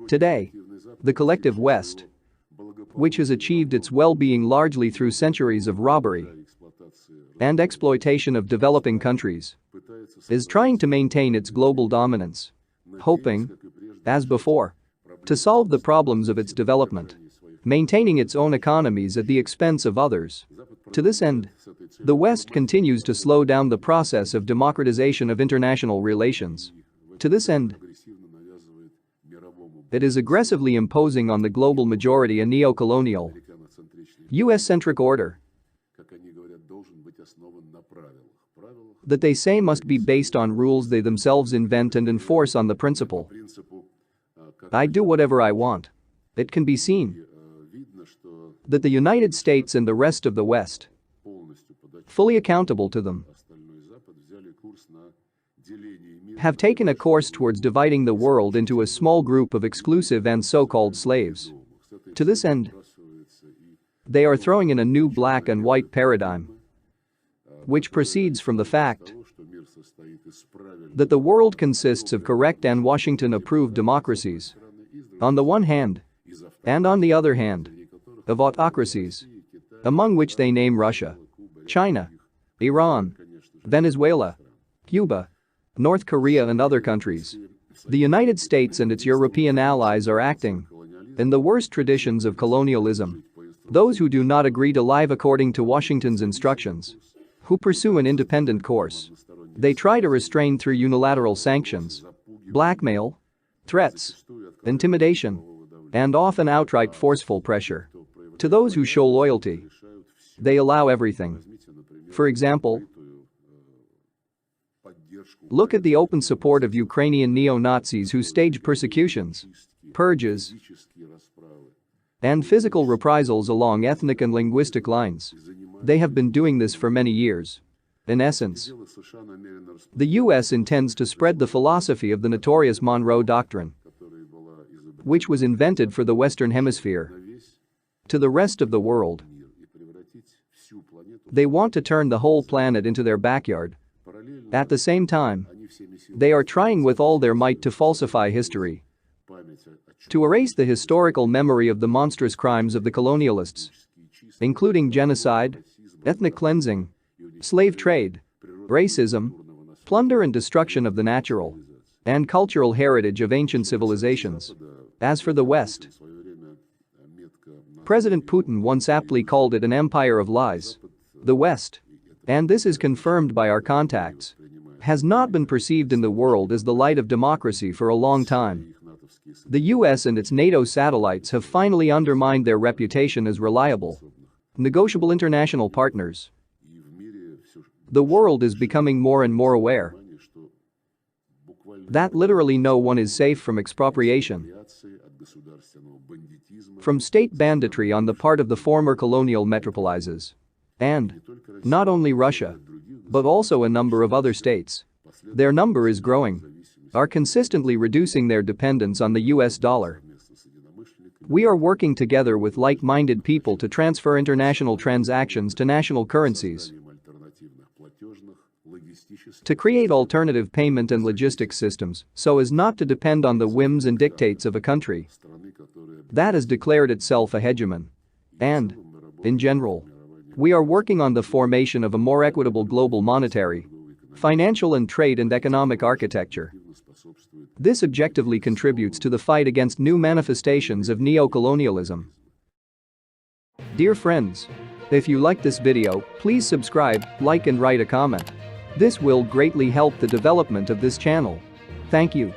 Today, the collective West, which has achieved its well-being largely through centuries of robbery and exploitation of developing countries, is trying to maintain its global dominance, hoping, as before, to solve the problems of its development, maintaining its own economies at the expense of others. To this end, the West continues to slow down the process of democratization of international relations. To this end, it is aggressively imposing on the global majority a neo-colonial, US-centric order that they say must be based on rules they themselves invent and enforce on the principle, "I do whatever I want." It can be seen that the United States and the rest of the West, fully accountable to them, have taken a course towards dividing the world into a small group of exclusive and so-called slaves. To this end, they are throwing in a new black and white paradigm, which proceeds from the fact that the world consists of correct and Washington-approved democracies, on the one hand, and on the other hand, of autocracies, among which they name Russia, China, Iran, Venezuela, Cuba, North Korea and other countries. The United States and its European allies are acting in the worst traditions of colonialism. Those who do not agree to live according to Washington's instructions, who pursue an independent course, they try to restrain through unilateral sanctions, blackmail, threats, intimidation, and often outright forceful pressure. To those who show loyalty, they allow everything. For example, look at the open support of Ukrainian neo-Nazis who stage persecutions, purges, and physical reprisals along ethnic and linguistic lines. They have been doing this for many years. In essence, the US intends to spread the philosophy of the notorious Monroe Doctrine, which was invented for the Western Hemisphere, to the rest of the world. They want to turn the whole planet into their backyard. At the same time, they are trying with all their might to falsify history, to erase the historical memory of the monstrous crimes of the colonialists, including genocide, ethnic cleansing, slave trade, racism, plunder and destruction of the natural and cultural heritage of ancient civilizations. As for the West, President Putin once aptly called it an empire of lies. The West, and this is confirmed by our contacts, has not been perceived in the world as the light of democracy for a long time. The US and its NATO satellites have finally undermined their reputation as reliable, negotiable international partners. The world is becoming more and more aware that literally no one is safe from expropriation, from state banditry on the part of the former colonial metropolises. And not only Russia, but also a number of other states, their number is growing, are consistently reducing their dependence on the US dollar. We are working together with like-minded people to transfer international transactions to national currencies, to create alternative payment and logistics systems so as not to depend on the whims and dictates of a country that has declared itself a hegemon. And, in general, we are working on the formation of a more equitable global monetary, financial and trade and economic architecture. This objectively contributes to the fight against new manifestations of neo-colonialism. Dear friends, if you like this video, please subscribe, like and write a comment. This will greatly help the development of this channel. Thank you.